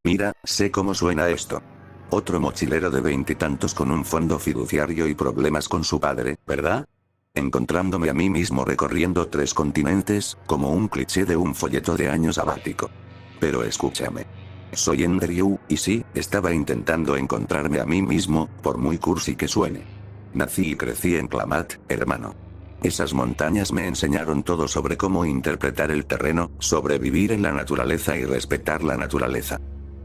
Mira, sé cómo suena esto. Otro mochilero de veintitantos con un fondo fiduciario y problemas con su padre, ¿verdad? Encontrándome a mí mismo recorriendo 3 continentes, como un cliché de un folleto de año sabático. Pero escúchame. Soy Andrew, y sí, estaba intentando encontrarme a mí mismo, por muy cursi que suene. Nací y crecí en Klamath, hermano. Esas montañas me enseñaron todo sobre cómo interpretar el terreno, sobrevivir en la naturaleza y respetar la naturaleza.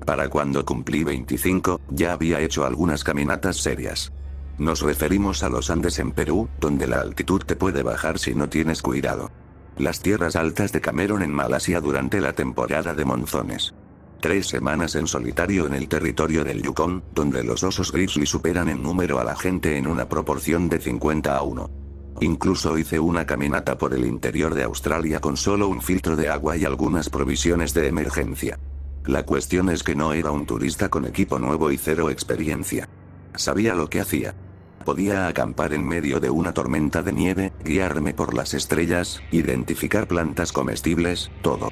Para cuando cumplí 25, ya había hecho algunas caminatas serias. Nos referimos a los Andes en Perú, donde la altitud te puede bajar si no tienes cuidado. Las tierras altas de Cameron en Malasia durante la temporada de monzones. 3 semanas en solitario en el territorio del Yukón, donde los osos grizzly superan en número a la gente en una proporción de 50-1. Incluso hice una caminata por el interior de Australia con solo un filtro de agua y algunas provisiones de emergencia. La cuestión es que no era un turista con equipo nuevo y cero experiencia. Sabía lo que hacía. Podía acampar en medio de una tormenta de nieve, guiarme por las estrellas, identificar plantas comestibles, todo.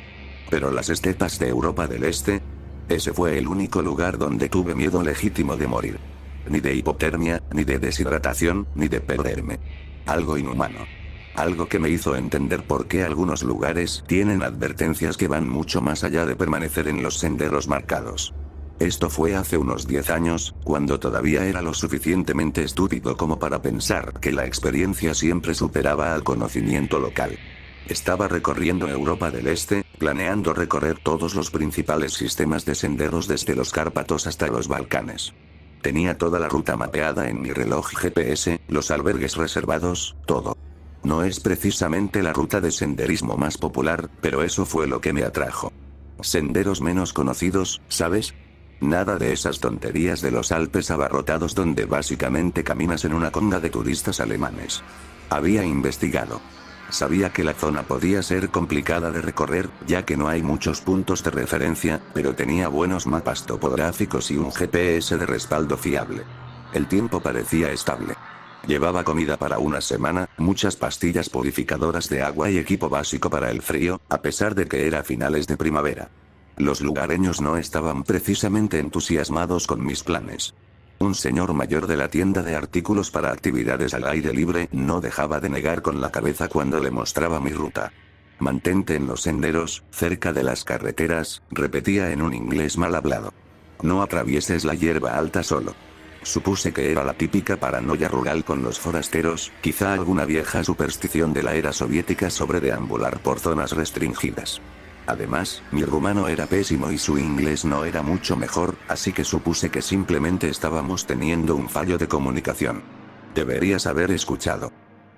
Pero las estepas de Europa del Este, ese fue el único lugar donde tuve miedo legítimo de morir. Ni de hipotermia, ni de deshidratación, ni de perderme. Algo inhumano. Algo que me hizo entender por qué algunos lugares tienen advertencias que van mucho más allá de permanecer en los senderos marcados. Esto fue hace unos 10 años, cuando todavía era lo suficientemente estúpido como para pensar que la experiencia siempre superaba al conocimiento local. Estaba recorriendo Europa del Este, planeando recorrer todos los principales sistemas de senderos desde los Cárpatos hasta los Balcanes. Tenía toda la ruta mapeada en mi reloj GPS, los albergues reservados, todo. No es precisamente la ruta de senderismo más popular, pero eso fue lo que me atrajo. Senderos menos conocidos, ¿sabes? Nada de esas tonterías de los Alpes abarrotados donde básicamente caminas en una conga de turistas alemanes. Había investigado. Sabía que la zona podía ser complicada de recorrer, ya que no hay muchos puntos de referencia, pero tenía buenos mapas topográficos y un GPS de respaldo fiable. El tiempo parecía estable. Llevaba comida para una semana, muchas pastillas purificadoras de agua y equipo básico para el frío, a pesar de que era finales de primavera. Los lugareños no estaban precisamente entusiasmados con mis planes. Un señor mayor de la tienda de artículos para actividades al aire libre no dejaba de negar con la cabeza cuando le mostraba mi ruta. Mantente en los senderos, cerca de las carreteras, repetía en un inglés mal hablado. No atravieses la hierba alta solo. Supuse que era la típica paranoia rural con los forasteros, quizá alguna vieja superstición de la era soviética sobre deambular por zonas restringidas. Además, mi rumano era pésimo y su inglés no era mucho mejor, así que supuse que simplemente estábamos teniendo un fallo de comunicación. Deberías haber escuchado.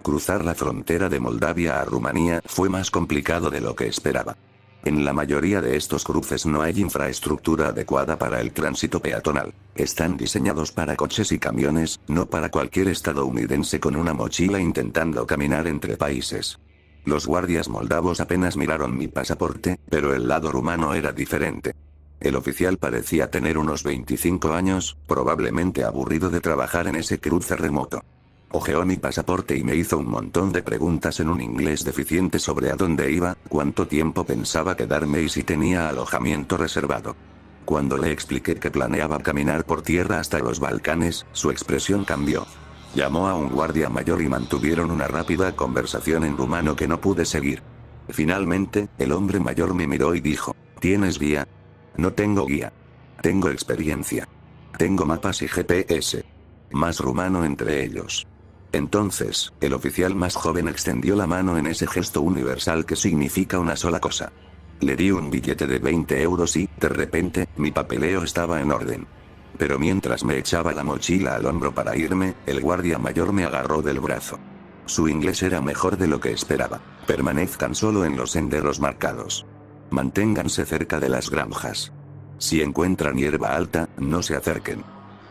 Cruzar la frontera de Moldavia a Rumanía fue más complicado de lo que esperaba. En la mayoría de estos cruces no hay infraestructura adecuada para el tránsito peatonal. Están diseñados para coches y camiones, no para cualquier estadounidense con una mochila intentando caminar entre países. Los guardias moldavos apenas miraron mi pasaporte, pero el lado rumano era diferente. El oficial parecía tener unos 25 años, probablemente aburrido de trabajar en ese cruce remoto. Ojeó mi pasaporte y me hizo un montón de preguntas en un inglés deficiente sobre a dónde iba, cuánto tiempo pensaba quedarme y si tenía alojamiento reservado. Cuando le expliqué que planeaba caminar por tierra hasta los Balcanes, su expresión cambió. Llamó a un guardia mayor y mantuvieron una rápida conversación en rumano que no pude seguir. Finalmente, el hombre mayor me miró y dijo, ¿tienes guía? No tengo guía. Tengo experiencia. Tengo mapas y GPS. Más rumano entre ellos. Entonces, el oficial más joven extendió la mano en ese gesto universal que significa una sola cosa. Le di un billete de 20 euros y, de repente, mi papeleo estaba en orden. Pero mientras me echaba la mochila al hombro para irme, el guardia mayor me agarró del brazo. Su inglés era mejor de lo que esperaba. Permanezcan solo en los senderos marcados. Manténganse cerca de las granjas. Si encuentran hierba alta, no se acerquen.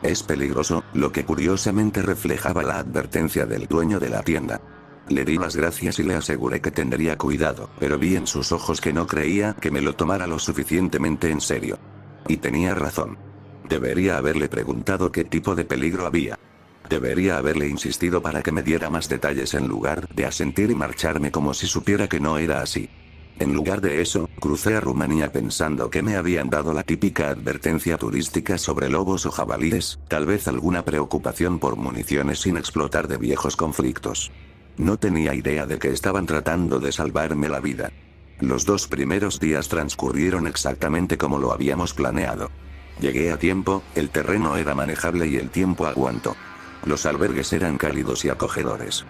Es peligroso, lo que curiosamente reflejaba la advertencia del dueño de la tienda. Le di las gracias y le aseguré que tendría cuidado, pero vi en sus ojos que no creía que me lo tomara lo suficientemente en serio. Y tenía razón. Debería haberle preguntado qué tipo de peligro había. Debería haberle insistido para que me diera más detalles en lugar de asentir y marcharme como si supiera que no era así. En lugar de eso, crucé a Rumanía pensando que me habían dado la típica advertencia turística sobre lobos o jabalíes, tal vez alguna preocupación por municiones sin explotar de viejos conflictos. No tenía idea de que estaban tratando de salvarme la vida. Los 2 primeros días transcurrieron exactamente como lo habíamos planeado. Llegué a tiempo, el terreno era manejable y el tiempo aguantó. Los albergues eran cálidos y acogedores.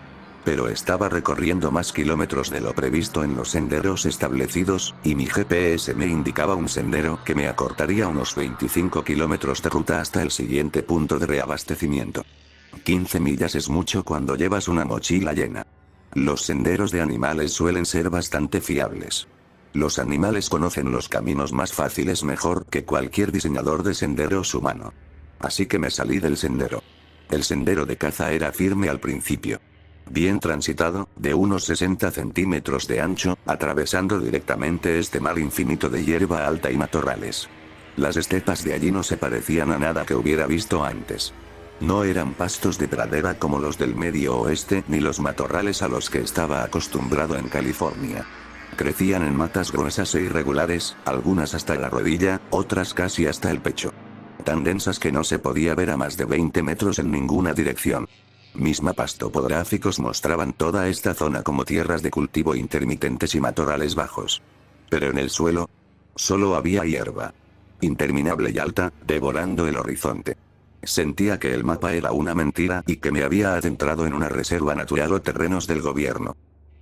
Pero estaba recorriendo más kilómetros de lo previsto en los senderos establecidos, y mi GPS me indicaba un sendero que me acortaría unos 25 kilómetros de ruta hasta el siguiente punto de reabastecimiento. 15 millas es mucho cuando llevas una mochila llena. Los senderos de animales suelen ser bastante fiables. Los animales conocen los caminos más fáciles mejor que cualquier diseñador de senderos humano. Así que me salí del sendero. El sendero de caza era firme al principio. Bien transitado, de unos 60 centímetros de ancho, atravesando directamente este mar infinito de hierba alta y matorrales. Las estepas de allí no se parecían a nada que hubiera visto antes. No eran pastos de pradera como los del Medio Oeste ni los matorrales a los que estaba acostumbrado en California. Crecían en matas gruesas e irregulares, algunas hasta la rodilla, otras casi hasta el pecho. Tan densas que no se podía ver a más de 20 metros en ninguna dirección. Mis mapas topográficos mostraban toda esta zona como tierras de cultivo intermitentes y matorrales bajos. Pero en el suelo, solo había hierba. Interminable y alta, devorando el horizonte. Sentía que el mapa era una mentira y que me había adentrado en una reserva natural o terrenos del gobierno.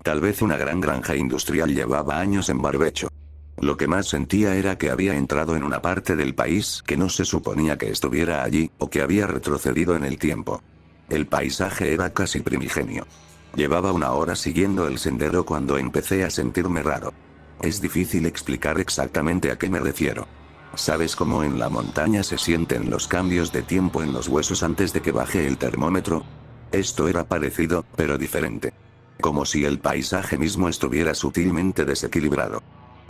Tal vez una gran granja industrial llevaba años en barbecho. Lo que más sentía era que había entrado en una parte del país que no se suponía que estuviera allí, o que había retrocedido en el tiempo. El paisaje era casi primigenio. Llevaba 1 hora siguiendo el sendero cuando empecé a sentirme raro. Es difícil explicar exactamente a qué me refiero. ¿Sabes cómo en la montaña se sienten los cambios de tiempo en los huesos antes de que baje el termómetro? Esto era parecido, pero diferente. Como si el paisaje mismo estuviera sutilmente desequilibrado.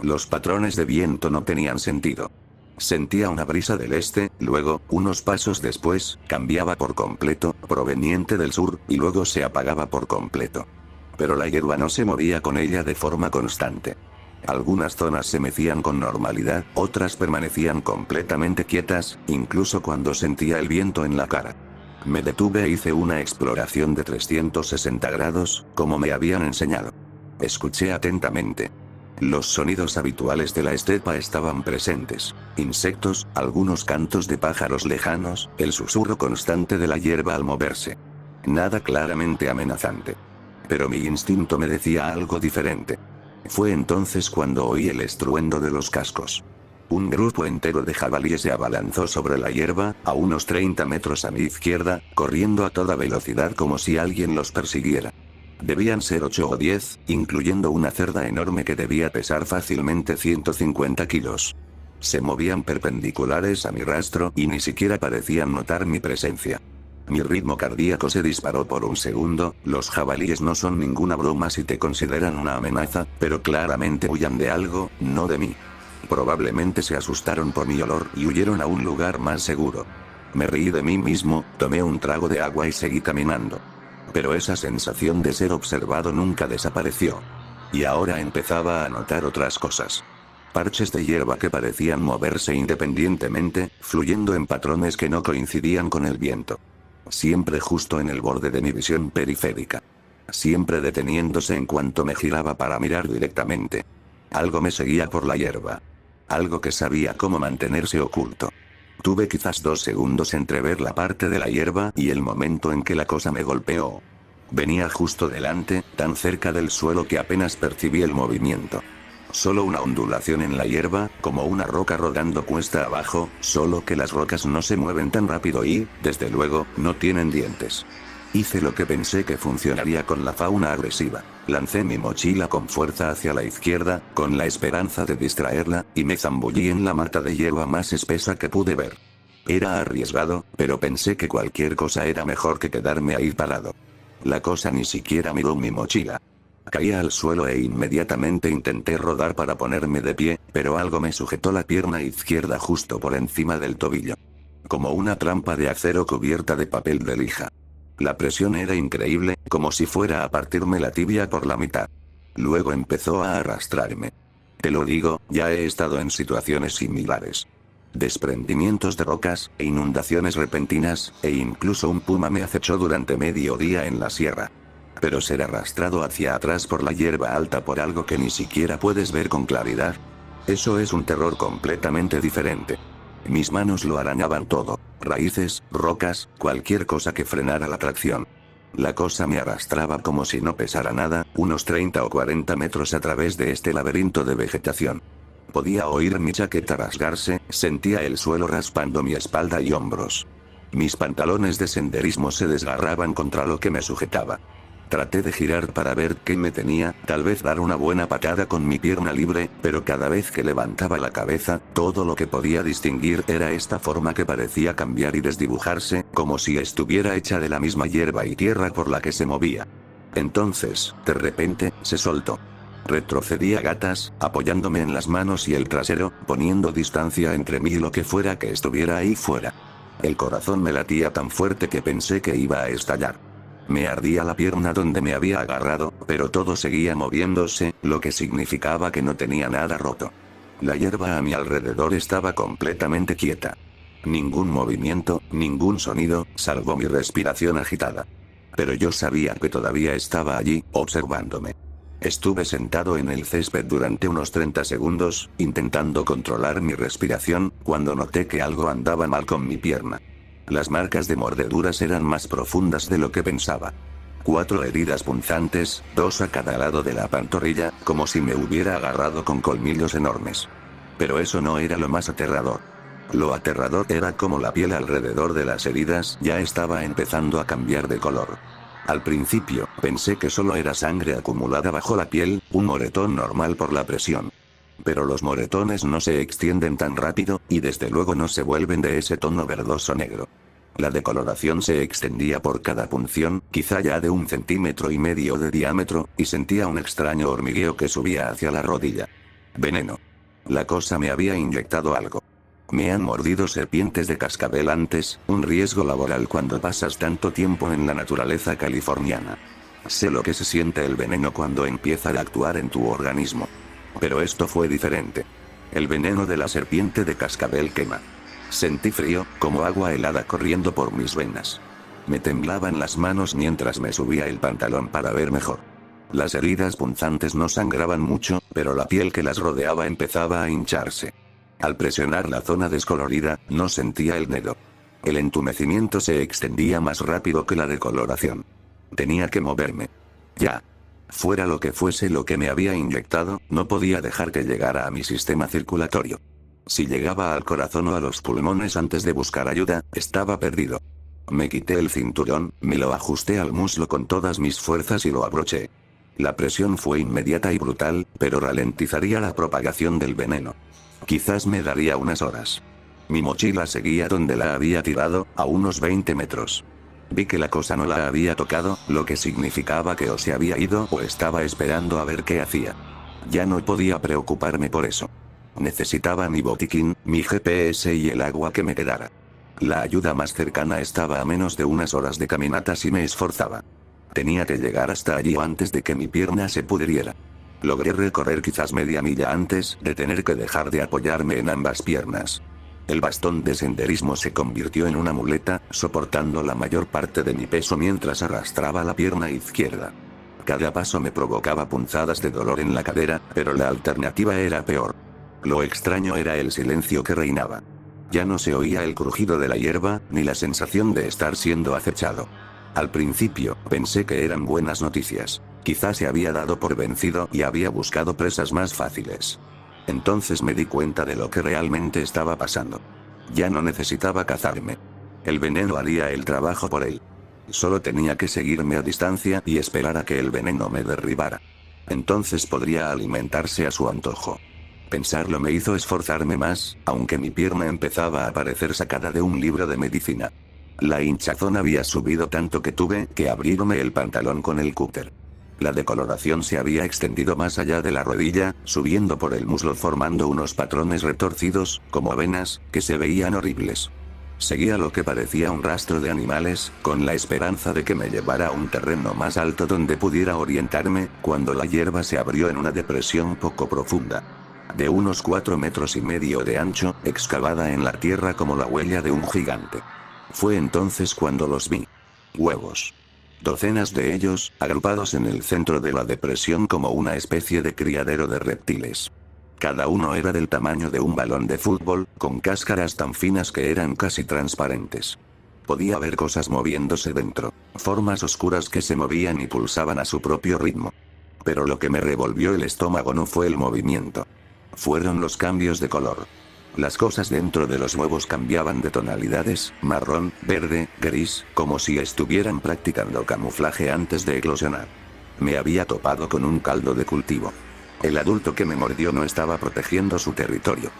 Los patrones de viento no tenían sentido. Sentía una brisa del este, luego, unos pasos después, cambiaba por completo, proveniente del sur, y luego se apagaba por completo. Pero la hierba no se movía con ella de forma constante. Algunas zonas se mecían con normalidad, otras permanecían completamente quietas, incluso cuando sentía el viento en la cara. Me detuve e hice una exploración de 360 grados, como me habían enseñado. Escuché atentamente. Los sonidos habituales de la estepa estaban presentes. Insectos, algunos cantos de pájaros lejanos, el susurro constante de la hierba al moverse. Nada claramente amenazante. Pero mi instinto me decía algo diferente. Fue entonces cuando oí el estruendo de los cascos. Un grupo entero de jabalíes se abalanzó sobre la hierba, a unos 30 metros a mi izquierda, corriendo a toda velocidad como si alguien los persiguiera. Debían ser 8 o 10, incluyendo una cerda enorme que debía pesar fácilmente 150 kilos. Se movían perpendiculares a mi rastro y ni siquiera parecían notar mi presencia. Mi ritmo cardíaco se disparó por un segundo. Los jabalíes no son ninguna broma si te consideran una amenaza, pero claramente huyan de algo, no de mí. Probablemente se asustaron por mi olor y huyeron a un lugar más seguro. Me reí de mí mismo, tomé un trago de agua y seguí caminando. Pero esa sensación de ser observado nunca desapareció. Y ahora empezaba a notar otras cosas. Parches de hierba que parecían moverse independientemente, fluyendo en patrones que no coincidían con el viento. Siempre justo en el borde de mi visión periférica. Siempre deteniéndose en cuanto me giraba para mirar directamente. Algo me seguía por la hierba. Algo que sabía cómo mantenerse oculto. Tuve quizás 2 segundos entre ver la parte de la hierba y el momento en que la cosa me golpeó. Venía justo delante, tan cerca del suelo que apenas percibí el movimiento. Solo una ondulación en la hierba, como una roca rodando cuesta abajo, solo que las rocas no se mueven tan rápido y, desde luego, no tienen dientes. Hice lo que pensé que funcionaría con la fauna agresiva. Lancé mi mochila con fuerza hacia la izquierda, con la esperanza de distraerla, y me zambullí en la mata de hierba más espesa que pude ver. Era arriesgado, pero pensé que cualquier cosa era mejor que quedarme ahí parado. La cosa ni siquiera miró mi mochila. Caí al suelo e inmediatamente intenté rodar para ponerme de pie, pero algo me sujetó la pierna izquierda justo por encima del tobillo. Como una trampa de acero cubierta de papel de lija. La presión era increíble, como si fuera a partirme la tibia por la mitad. Luego empezó a arrastrarme. Te lo digo, ya he estado en situaciones similares. Desprendimientos de rocas, e inundaciones repentinas, e incluso un puma me acechó durante medio día en la sierra. Pero ser arrastrado hacia atrás por la hierba alta por algo que ni siquiera puedes ver con claridad. Eso es un terror completamente diferente. Mis manos lo arañaban todo, raíces, rocas, cualquier cosa que frenara la tracción. La cosa me arrastraba como si no pesara nada, unos 30 o 40 metros a través de este laberinto de vegetación. Podía oír mi chaqueta rasgarse, sentía el suelo raspando mi espalda y hombros. Mis pantalones de senderismo se desgarraban contra lo que me sujetaba. Traté de girar para ver qué me tenía, tal vez dar una buena patada con mi pierna libre, pero cada vez que levantaba la cabeza, todo lo que podía distinguir era esta forma que parecía cambiar y desdibujarse, como si estuviera hecha de la misma hierba y tierra por la que se movía. Entonces, de repente, se soltó. Retrocedí a gatas, apoyándome en las manos y el trasero, poniendo distancia entre mí y lo que fuera que estuviera ahí fuera. El corazón me latía tan fuerte que pensé que iba a estallar. Me ardía la pierna donde me había agarrado, pero todo seguía moviéndose, lo que significaba que no tenía nada roto. La hierba a mi alrededor estaba completamente quieta. Ningún movimiento, ningún sonido, salvo mi respiración agitada. Pero yo sabía que todavía estaba allí, observándome. Estuve sentado en el césped durante unos 30 segundos, intentando controlar mi respiración, cuando noté que algo andaba mal con mi pierna. Las marcas de mordeduras eran más profundas de lo que pensaba. 4 heridas punzantes, 2 a cada lado de la pantorrilla, como si me hubiera agarrado con colmillos enormes. Pero eso no era lo más aterrador. Lo aterrador era como la piel alrededor de las heridas ya estaba empezando a cambiar de color. Al principio, pensé que solo era sangre acumulada bajo la piel, un moretón normal por la presión. Pero los moretones no se extienden tan rápido, y desde luego no se vuelven de ese tono verdoso negro. La decoloración se extendía por cada punción, quizá ya de 1,5 centímetros de diámetro, y sentía un extraño hormigueo que subía hacia la rodilla. Veneno. La cosa me había inyectado algo. Me han mordido serpientes de cascabel antes, un riesgo laboral cuando pasas tanto tiempo en la naturaleza californiana. Sé lo que se siente el veneno cuando empieza a actuar en tu organismo. Pero esto fue diferente. El veneno de la serpiente de cascabel quema. Sentí frío, como agua helada corriendo por mis venas. Me temblaban las manos mientras me subía el pantalón para ver mejor. Las heridas punzantes no sangraban mucho, pero la piel que las rodeaba empezaba a hincharse. Al presionar la zona descolorida, no sentía el dedo. El entumecimiento se extendía más rápido que la decoloración. Tenía que moverme. Ya. Fuera lo que fuese lo que me había inyectado, no podía dejar que llegara a mi sistema circulatorio. Si llegaba al corazón o a los pulmones antes de buscar ayuda, estaba perdido. Me quité el cinturón, me lo ajusté al muslo con todas mis fuerzas y lo abroché. La presión fue inmediata y brutal, pero ralentizaría la propagación del veneno. Quizás me daría unas horas. Mi mochila seguía donde la había tirado, a unos 20 metros. Vi que la cosa no la había tocado, lo que significaba que o se había ido o estaba esperando a ver qué hacía. Ya no podía preocuparme por eso. Necesitaba mi botiquín, mi GPS y el agua que me quedara. La ayuda más cercana estaba a menos de unas horas de caminata si me esforzaba. Tenía que llegar hasta allí antes de que mi pierna se pudriera. Logré recorrer quizás media milla antes de tener que dejar de apoyarme en ambas piernas. El bastón de senderismo se convirtió en una muleta, soportando la mayor parte de mi peso mientras arrastraba la pierna izquierda. Cada paso me provocaba punzadas de dolor en la cadera, pero la alternativa era peor. Lo extraño era el silencio que reinaba. Ya no se oía el crujido de la hierba, ni la sensación de estar siendo acechado. Al principio, pensé que eran buenas noticias. Quizás se había dado por vencido y había buscado presas más fáciles. Entonces me di cuenta de lo que realmente estaba pasando. Ya no necesitaba cazarme. El veneno haría el trabajo por él. Solo tenía que seguirme a distancia y esperar a que el veneno me derribara. Entonces podría alimentarse a su antojo. Pensarlo me hizo esforzarme más, aunque mi pierna empezaba a parecer sacada de un libro de medicina. La hinchazón había subido tanto que tuve que abrirme el pantalón con el cúter. La decoloración se había extendido más allá de la rodilla, subiendo por el muslo formando unos patrones retorcidos, como venas, que se veían horribles. Seguía lo que parecía un rastro de animales, con la esperanza de que me llevara a un terreno más alto donde pudiera orientarme, cuando la hierba se abrió en una depresión poco profunda. de unos 4,5 metros de ancho, excavada en la tierra como la huella de un gigante. Fue entonces cuando los vi. Huevos. Docenas de ellos, agrupados en el centro de la depresión como una especie de criadero de reptiles. Cada uno era del tamaño de un balón de fútbol, con cáscaras tan finas que eran casi transparentes. Podía ver cosas moviéndose dentro, formas oscuras que se movían y pulsaban a su propio ritmo. Pero lo que me revolvió el estómago no fue el movimiento. Fueron los cambios de color. Las cosas dentro de los huevos cambiaban de tonalidades, marrón, verde, gris, como si estuvieran practicando camuflaje antes de eclosionar. Me había topado con un caldo de cultivo. El adulto que me mordió no estaba protegiendo su territorio.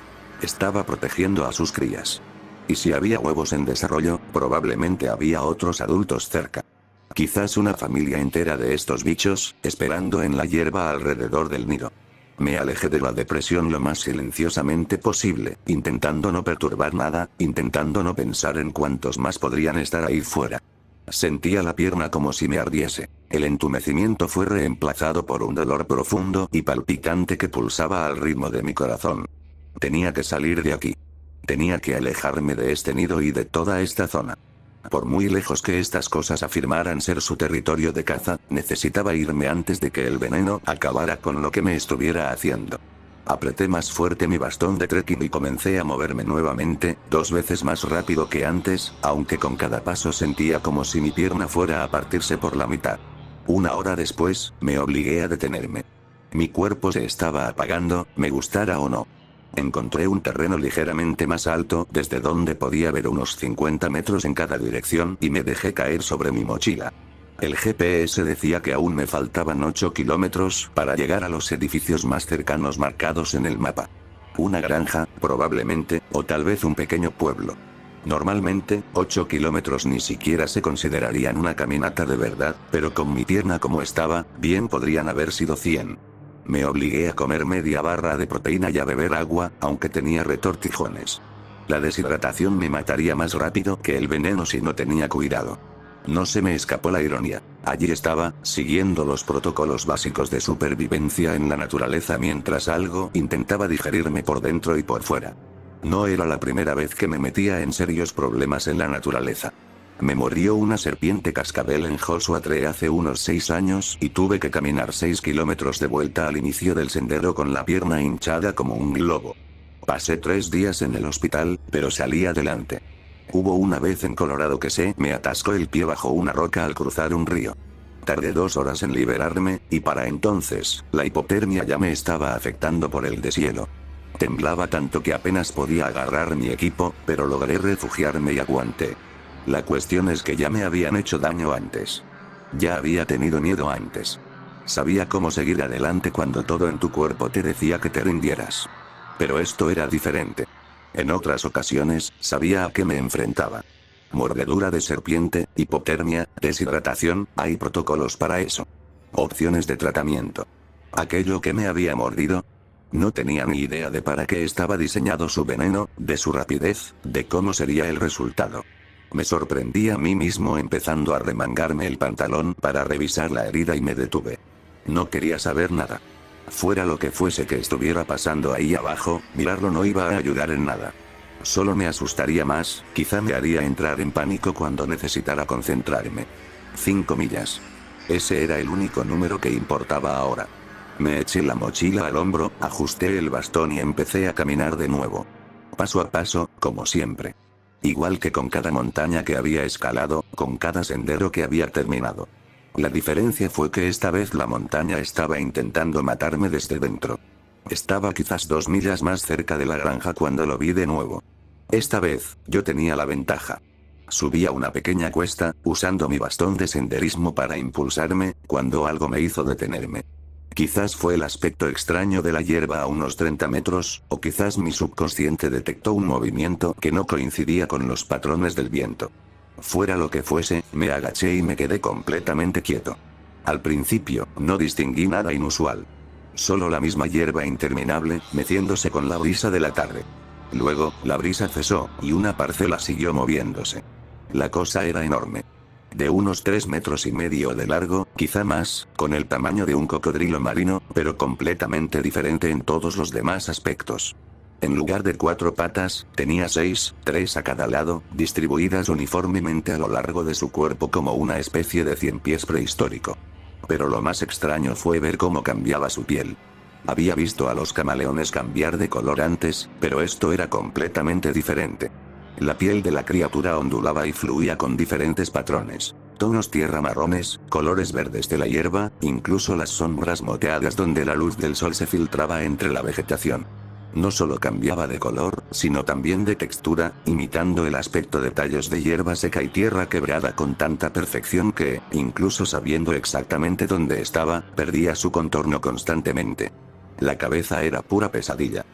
Estaba protegiendo a sus crías. Y si había huevos en desarrollo, probablemente había otros adultos cerca. Quizás una familia entera de estos bichos, esperando en la hierba alrededor del nido. Me alejé de la depresión lo más silenciosamente posible, intentando no perturbar nada, intentando no pensar en cuántos más podrían estar ahí fuera. Sentía la pierna como si me ardiese. El entumecimiento fue reemplazado por un dolor profundo y palpitante que pulsaba al ritmo de mi corazón. Tenía que salir de aquí. Tenía que alejarme de este nido y de toda esta zona. Por muy lejos que estas cosas afirmaran ser su territorio de caza, necesitaba irme antes de que el veneno acabara con lo que me estuviera haciendo. Apreté más fuerte mi bastón de trekking y comencé a moverme nuevamente, 2 veces más rápido que antes, aunque con cada paso sentía como si mi pierna fuera a partirse por la mitad. 1 hora después, me obligué a detenerme. Mi cuerpo se estaba apagando, me gustara o no. Encontré un terreno ligeramente más alto, desde donde podía ver unos 50 metros en cada dirección, y me dejé caer sobre mi mochila. El GPS decía que aún me faltaban 8 kilómetros para llegar a los edificios más cercanos marcados en el mapa. Una granja, probablemente, o tal vez un pequeño pueblo. Normalmente, 8 kilómetros ni siquiera se considerarían una caminata de verdad, pero con mi pierna como estaba, bien podrían haber sido 100. Me obligué a comer media barra de proteína y a beber agua, aunque tenía retortijones. La deshidratación me mataría más rápido que el veneno si no tenía cuidado. No se me escapó la ironía. Allí estaba, siguiendo los protocolos básicos de supervivencia en la naturaleza mientras algo intentaba digerirme por dentro y por fuera. No era la primera vez que me metía en serios problemas en la naturaleza. Me mordió una serpiente cascabel en Joshua Tree hace unos 6 años y tuve que caminar 6 kilómetros de vuelta al inicio del sendero con la pierna hinchada como un globo. Pasé 3 días en el hospital, pero salí adelante. Hubo una vez en Colorado que se me atascó el pie bajo una roca al cruzar un río. Tardé 2 horas en liberarme, y para entonces, la hipotermia ya me estaba afectando por el deshielo. Temblaba tanto que apenas podía agarrar mi equipo, pero logré refugiarme y aguanté. La cuestión es que ya me habían hecho daño antes. Ya había tenido miedo antes. Sabía cómo seguir adelante cuando todo en tu cuerpo te decía que te rindieras. Pero esto era diferente. En otras ocasiones, sabía a qué me enfrentaba. Mordedura de serpiente, hipotermia, deshidratación, hay protocolos para eso. Opciones de tratamiento. Aquello que me había mordido. No tenía ni idea de para qué estaba diseñado su veneno, de su rapidez, de cómo sería el resultado. Me sorprendí a mí mismo empezando a remangarme el pantalón para revisar la herida y me detuve. No quería saber nada. Fuera lo que fuese que estuviera pasando ahí abajo, mirarlo no iba a ayudar en nada. Solo me asustaría más, quizá me haría entrar en pánico cuando necesitara concentrarme. 5 millas. Ese era el único número que importaba ahora. Me eché la mochila al hombro, ajusté el bastón y empecé a caminar de nuevo. Paso a paso, como siempre. Igual que con cada montaña que había escalado, con cada sendero que había terminado. La diferencia fue que esta vez la montaña estaba intentando matarme desde dentro. Estaba quizás 2 millas más cerca de la granja cuando lo vi de nuevo. Esta vez, yo tenía la ventaja. Subí a una pequeña cuesta, usando mi bastón de senderismo para impulsarme, cuando algo me hizo detenerme. Quizás fue el aspecto extraño de la hierba a unos 30 metros, o quizás mi subconsciente detectó un movimiento que no coincidía con los patrones del viento. Fuera lo que fuese, me agaché y me quedé completamente quieto. Al principio, no distinguí nada inusual. Solo la misma hierba interminable, meciéndose con la brisa de la tarde. Luego, la brisa cesó, y una parcela siguió moviéndose. La cosa era enorme. de unos 3,5 metros de largo, quizá más, con el tamaño de un cocodrilo marino, pero completamente diferente en todos los demás aspectos. En lugar de 4 patas, tenía 6, 3 a cada lado, distribuidas uniformemente a lo largo de su cuerpo como una especie de 100 pies prehistórico. Pero lo más extraño fue ver cómo cambiaba su piel. Había visto a los camaleones cambiar de color antes, pero esto era completamente diferente. La piel de la criatura ondulaba y fluía con diferentes patrones. Tonos tierra marrones, colores verdes de la hierba, incluso las sombras moteadas donde la luz del sol se filtraba entre la vegetación. No solo cambiaba de color, sino también de textura, imitando el aspecto de tallos de hierba seca y tierra quebrada con tanta perfección que, incluso sabiendo exactamente dónde estaba, perdía su contorno constantemente. La cabeza era pura pesadilla.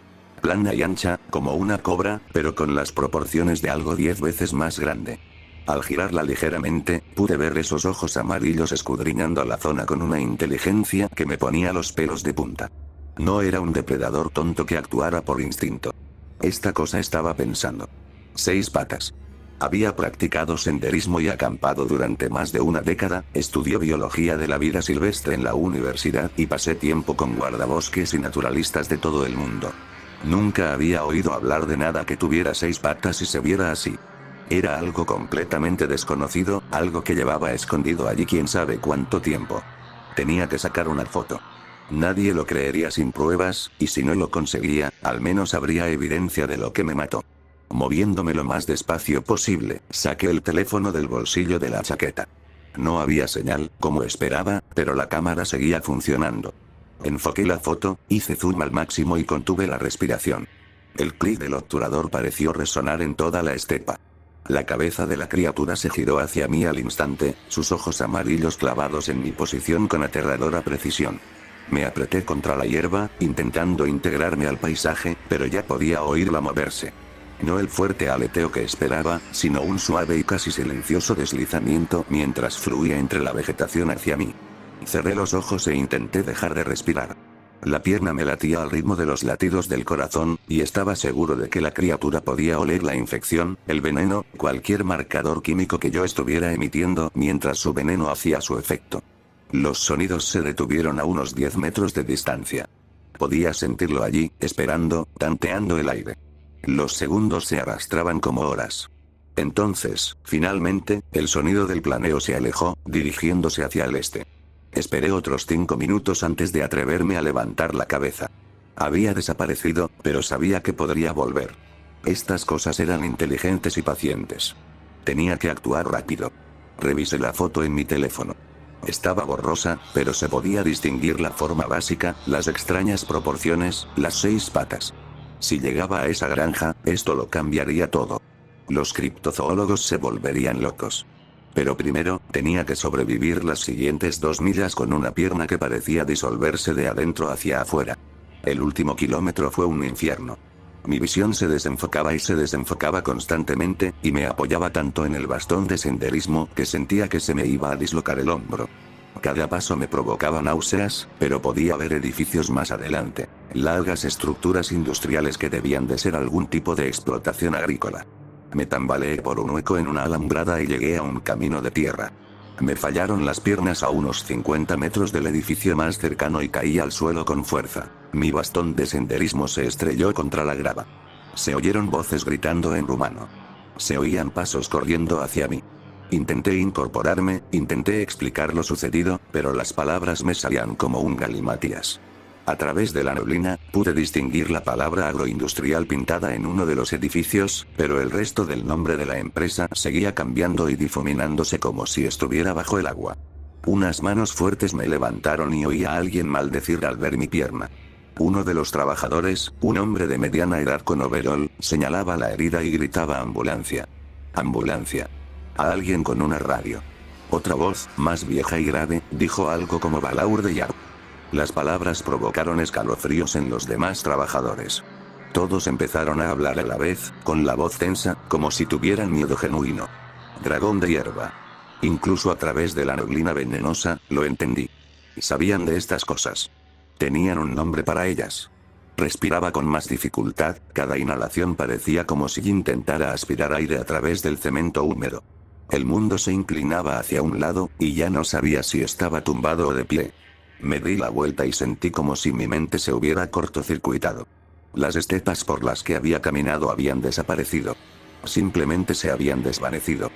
Plana y ancha, como una cobra, pero con las proporciones de algo 10 veces más grande. Al girarla ligeramente, pude ver esos ojos amarillos escudriñando la zona con una inteligencia que me ponía los pelos de punta. No era un depredador tonto que actuara por instinto. Esta cosa estaba pensando. 6 patas. Había practicado senderismo y acampado durante más de una década, estudió biología de la vida silvestre en la universidad y pasé tiempo con guardabosques y naturalistas de todo el mundo. Nunca había oído hablar de nada que tuviera 6 patas y se viera así. Era algo completamente desconocido, algo que llevaba escondido allí quién sabe cuánto tiempo. Tenía que sacar una foto. Nadie lo creería sin pruebas, y si no lo conseguía, al menos habría evidencia de lo que me mató. Moviéndome lo más despacio posible, saqué el teléfono del bolsillo de la chaqueta. No había señal, como esperaba, pero la cámara seguía funcionando. Enfoqué la foto, hice zoom al máximo y contuve la respiración. El clic del obturador pareció resonar en toda la estepa. La cabeza de la criatura se giró hacia mí al instante, sus ojos amarillos clavados en mi posición con aterradora precisión. Me apreté contra la hierba, intentando integrarme al paisaje, pero ya podía oírla moverse. No el fuerte aleteo que esperaba, sino un suave y casi silencioso deslizamiento mientras fluía entre la vegetación hacia mí. Cerré los ojos e intenté dejar de respirar. La pierna me latía al ritmo de los latidos del corazón, y estaba seguro de que la criatura podía oler la infección, el veneno, cualquier marcador químico que yo estuviera emitiendo mientras su veneno hacía su efecto. Los sonidos se detuvieron a unos 10 metros de distancia. Podía sentirlo allí, esperando, tanteando el aire. Los segundos se arrastraban como horas. Entonces, finalmente, el sonido del planeo se alejó, dirigiéndose hacia el este. Esperé otros 5 minutos antes de atreverme a levantar la cabeza. Había desaparecido, pero sabía que podría volver. Estas cosas eran inteligentes y pacientes. Tenía que actuar rápido. Revisé la foto en mi teléfono. Estaba borrosa, pero se podía distinguir la forma básica, las extrañas proporciones, las 6 patas. Si llegaba a esa granja, esto lo cambiaría todo. Los criptozoólogos se volverían locos. Pero primero, tenía que sobrevivir las siguientes 2 millas con una pierna que parecía disolverse de adentro hacia afuera. El último kilómetro fue un infierno. Mi visión se desenfocaba y se desenfocaba constantemente, y me apoyaba tanto en el bastón de senderismo que sentía que se me iba a dislocar el hombro. Cada paso me provocaba náuseas, pero podía ver edificios más adelante, largas estructuras industriales que debían de ser algún tipo de explotación agrícola. Me tambaleé por un hueco en una alambrada y llegué a un camino de tierra. Me fallaron las piernas a unos 50 metros del edificio más cercano y caí al suelo con fuerza. Mi bastón de senderismo se estrelló contra la grava. Se oyeron voces gritando en rumano. Se oían pasos corriendo hacia mí. Intenté incorporarme, intenté explicar lo sucedido, pero las palabras me salían como un galimatías. A través de la neblina, pude distinguir la palabra agroindustrial pintada en uno de los edificios, pero el resto del nombre de la empresa seguía cambiando y difuminándose como si estuviera bajo el agua. Unas manos fuertes me levantaron y oí a alguien maldecir al ver mi pierna. Uno de los trabajadores, un hombre de mediana edad con overol, señalaba la herida y gritaba ambulancia. Ambulancia. A alguien con una radio. Otra voz, más vieja y grave, dijo algo como balaurde y Las palabras provocaron escalofríos en los demás trabajadores. Todos empezaron a hablar a la vez, con la voz tensa, como si tuvieran miedo genuino. Dragón de hierba. Incluso a través de la neblina venenosa, lo entendí. Sabían de estas cosas. Tenían un nombre para ellas. Respiraba con más dificultad, cada inhalación parecía como si intentara aspirar aire a través del cemento húmedo. El mundo se inclinaba hacia un lado, y ya no sabía si estaba tumbado o de pie. Me di la vuelta y sentí como si mi mente se hubiera cortocircuitado. Las estepas por las que había caminado habían desaparecido. Simplemente se habían desvanecido.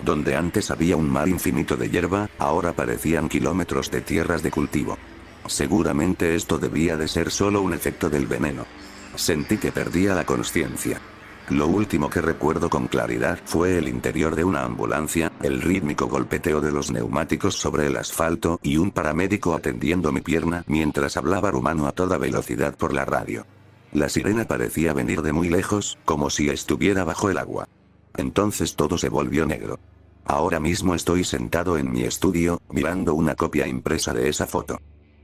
Donde antes había un mar infinito de hierba, ahora parecían kilómetros de tierras de cultivo. Seguramente esto debía de ser solo un efecto del veneno. Sentí que perdía la consciencia. Lo último que recuerdo con claridad fue el interior de una ambulancia, el rítmico golpeteo de los neumáticos sobre el asfalto y un paramédico atendiendo mi pierna mientras hablaba rumano a toda velocidad por la radio. La sirena parecía venir de muy lejos, como si estuviera bajo el agua. Entonces todo se volvió negro. Ahora mismo estoy sentado en mi estudio, mirando una copia impresa de esa foto.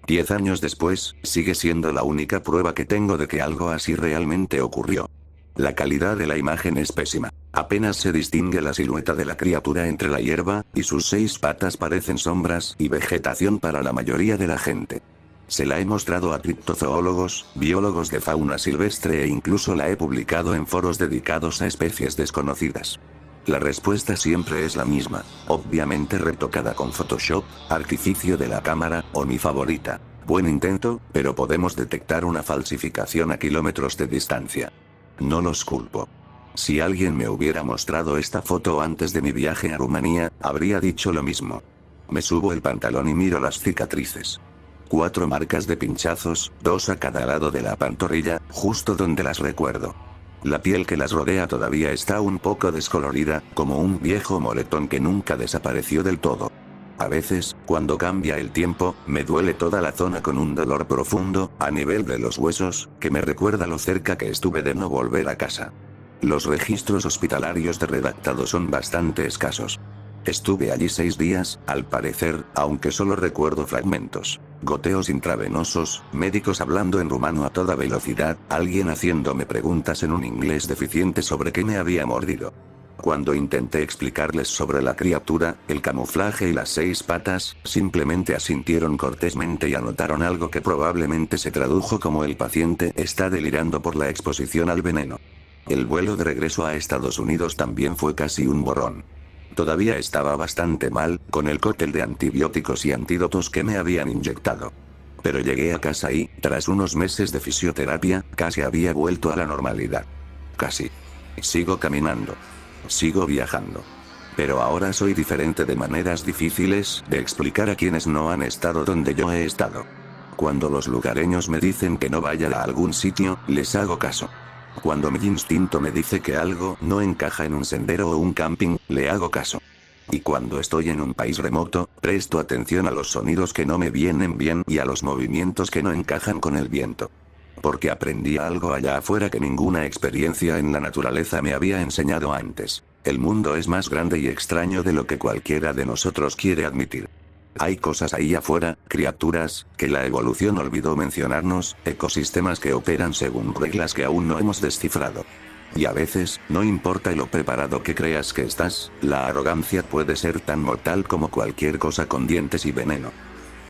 10 años después, sigue siendo la única prueba que tengo de que algo así realmente ocurrió. La calidad de la imagen es pésima. Apenas se distingue la silueta de la criatura entre la hierba, y sus 6 patas parecen sombras y vegetación para la mayoría de la gente. Se la he mostrado a criptozoólogos, biólogos de fauna silvestre e incluso la he publicado en foros dedicados a especies desconocidas. La respuesta siempre es la misma, obviamente retocada con Photoshop, artificio de la cámara, o mi favorita. Buen intento, pero podemos detectar una falsificación a kilómetros de distancia. No los culpo. Si alguien me hubiera mostrado esta foto antes de mi viaje a Rumanía, habría dicho lo mismo. Me subo el pantalón y miro las cicatrices. 4 marcas de pinchazos, 2 a cada lado de la pantorrilla, justo donde las recuerdo. La piel que las rodea todavía está un poco descolorida, como un viejo moretón que nunca desapareció del todo. A veces, cuando cambia el tiempo, me duele toda la zona con un dolor profundo, a nivel de los huesos, que me recuerda lo cerca que estuve de no volver a casa. Los registros hospitalarios de redactado son bastante escasos. Estuve allí 6 días, al parecer, aunque solo recuerdo fragmentos. Goteos intravenosos, médicos hablando en rumano a toda velocidad, alguien haciéndome preguntas en un inglés deficiente sobre qué me había mordido. Cuando intenté explicarles sobre la criatura, el camuflaje y las 6 patas, simplemente asintieron cortésmente y anotaron algo que probablemente se tradujo como el paciente está delirando por la exposición al veneno. El vuelo de regreso a Estados Unidos también fue casi un borrón. Todavía estaba bastante mal, con el cóctel de antibióticos y antídotos que me habían inyectado. Pero llegué a casa y, tras unos meses de fisioterapia, casi había vuelto a la normalidad. Casi. Sigo caminando. Sigo viajando. Pero ahora soy diferente de maneras difíciles de explicar a quienes no han estado donde yo he estado. Cuando los lugareños me dicen que no vaya a algún sitio, les hago caso. Cuando mi instinto me dice que algo no encaja en un sendero o un camping, le hago caso. Y cuando estoy en un país remoto, presto atención a los sonidos que no me vienen bien y a los movimientos que no encajan con el viento. Porque aprendí algo allá afuera que ninguna experiencia en la naturaleza me había enseñado antes. El mundo es más grande y extraño de lo que cualquiera de nosotros quiere admitir. Hay cosas ahí afuera, criaturas, que la evolución olvidó mencionarnos, ecosistemas que operan según reglas que aún no hemos descifrado. Y a veces, no importa lo preparado que creas que estás, la arrogancia puede ser tan mortal como cualquier cosa con dientes y veneno.